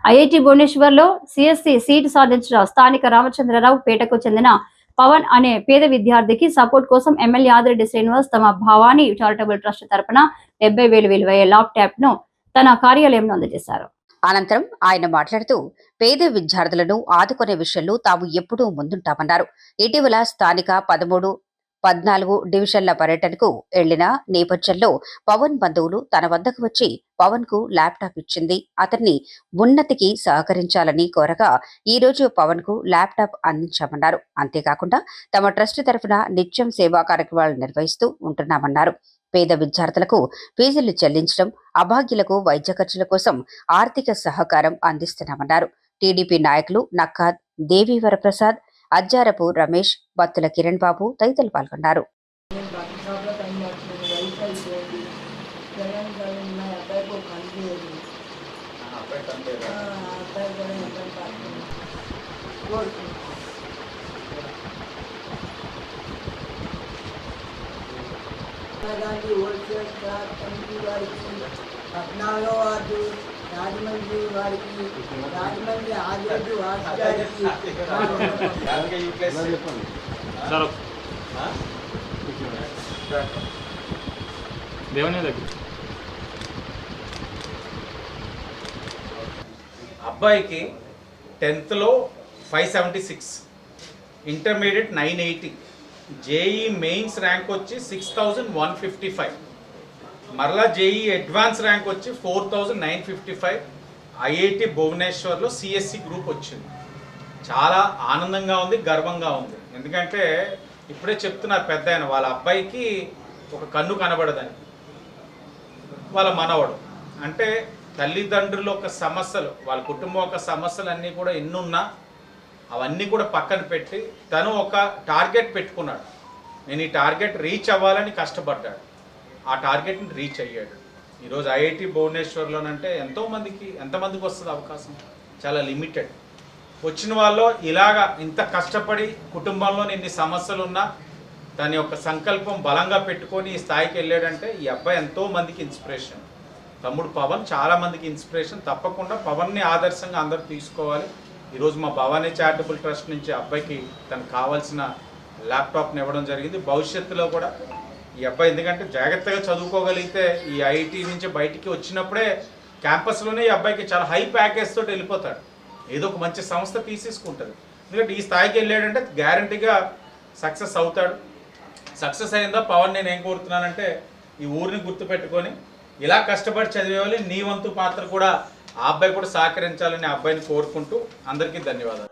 IIT భువనేశ్వర్లో CSC seat సాధించిన స్థానిక రామచంద్రరావు పేటకు చెందిన పవన్ అనే పేద విద్యార్థికి సపోర్ట్ కోసం ఎమ్మెల్యే ఆదిరెడ్డి శ్రీనివాస్ తమ భవానీ చారిటబుల్ ట్రస్ట్ తరపున 70,000 విలువయ్యే ల్యాప్టాప్ ను తన కార్యాలయంలో అందజేశారు. అనంతరం ఆయన మాట్లాడుతూ పేద విద్యార్థులను ఆదుకునే విషయంలో తాము ఎప్పుడూ ముందుంటామన్నారు. ఇటీవల స్థానిక 13, 14 డివిజన్ల పర్యటనకు వెళ్లిన నేపథ్యంలో పవన్ బంధువులు తన వద్దకు వచ్చి పవన్ కు ల్యాప్టాప్ ఇచ్చింది. అతన్ని ఉన్నతికి సహకరించాలని కోరగా ఈ రోజు పవన్ కు ల్యాప్టాప్ అందించామన్నారు. అంతేకాకుండా తమ ట్రస్ట్ తరఫున నిత్యం సేవా కార్యక్రమాలు నిర్వహిస్తూ ఉంటున్నామన్నారు. పేద విద్యార్థులకు ఫీజులు చెల్లించడం, అభాగ్యులకు వైద్య ఖర్చుల కోసం ఆర్థిక సహకారం అందిస్తున్నామన్నారు. టీడీపీ నాయకులు నక్కాద్, దేవి వరప్రసాద్, అజ్జారపు రమేష్, బత్తుల కిరణ్ బాబు తదితరులు పాల్గొన్నారు. గాంధీ హోల్సేల్ క్లాత్ కమిటీ వారికి, 14వ వార్డు రాజమండ్రి వారికి, రాజమండ్రి ఆదిరెడ్డి వాసు గారికి, అబ్బాయికి 10th లో 576, ఇంటర్మీడియట్ 980, జేఈ మెయిన్స్ ర్యాంక్ వచ్చి 6155, మరలా జేఈ అడ్వాన్స్ ర్యాంక్ వచ్చి 4955, ఐఐటి భువనేశ్వర్లో సిఎస్సి గ్రూప్ వచ్చింది. చాలా ఆనందంగా ఉంది, గర్వంగా ఉంది. ఎందుకంటే ఇప్పుడే చెప్తున్నారు పెద్ద ఆయన, వాళ్ళ అబ్బాయికి ఒక కన్ను కనబడదని, వాళ్ళ మనవడు అంటే తల్లిదండ్రుల ఒక సమస్యలు, వాళ్ళ కుటుంబం యొక్క సమస్యలు అన్నీ కూడా ఎన్నున్నా అవన్నీ కూడా పక్కన పెట్టి తను ఒక టార్గెట్ పెట్టుకున్నాడు. నేను ఈ టార్గెట్ రీచ్ అవ్వాలని కష్టపడ్డాడు. ఆ టార్గెట్ని రీచ్ అయ్యాడు. ఈరోజు ఐఐటి భువనేశ్వర్లోనంటే ఎంతమందికి వస్తుంది అవకాశం? చాలా లిమిటెడ్. వచ్చిన వాళ్ళు ఇలాగా ఇంత కష్టపడి కుటుంబంలో ఇన్ని సమస్యలు ఉన్నా తన యొక్క సంకల్పం బలంగా పెట్టుకొని ఈ స్థాయికి వెళ్ళాడంటే ఈ అబ్బాయి ఎంతోమందికి ఇన్స్పిరేషన్. తమ్ముడు పవన్ చాలామందికి ఇన్స్పిరేషన్. తప్పకుండా పవన్ని ఆదర్శంగా అందరూ తీసుకోవాలి. ఈరోజు మా భవానీ చారిటబుల్ ట్రస్ట్ నుంచి అబ్బాయికి తనకు కావాల్సిన ల్యాప్టాప్ని ఇవ్వడం జరిగింది. భవిష్యత్తులో కూడా ఈ అబ్బాయి ఎందుకంటే జాగ్రత్తగా చదువుకోగలిగితే ఈ ఐఐటి నుంచి బయటికి వచ్చినప్పుడే క్యాంపస్లోనే ఈ అబ్బాయికి చాలా హై ప్యాకేజ్ తోటి వెళ్ళిపోతాడు. ఏదో ఒక మంచి సంస్థ తీసేసుకుంటుంది. ఎందుకంటే ఈ స్థాయికి వెళ్ళాడంటే గ్యారంటీగా సక్సెస్ అవుతాడు. సక్సెస్ అయిందా పవన్ నేను ఏం కోరుతున్నానంటే ఈ ఊరిని గుర్తుపెట్టుకొని ఇలా కష్టపడి చదివేవాళ్ళు నీ వంతు పాత్ర కూడా ఆ అబ్బాయి కూడా సహకరించాలని అబ్బాయిని కోరుకుంటూ అందరికీ ధన్యవాదాలు.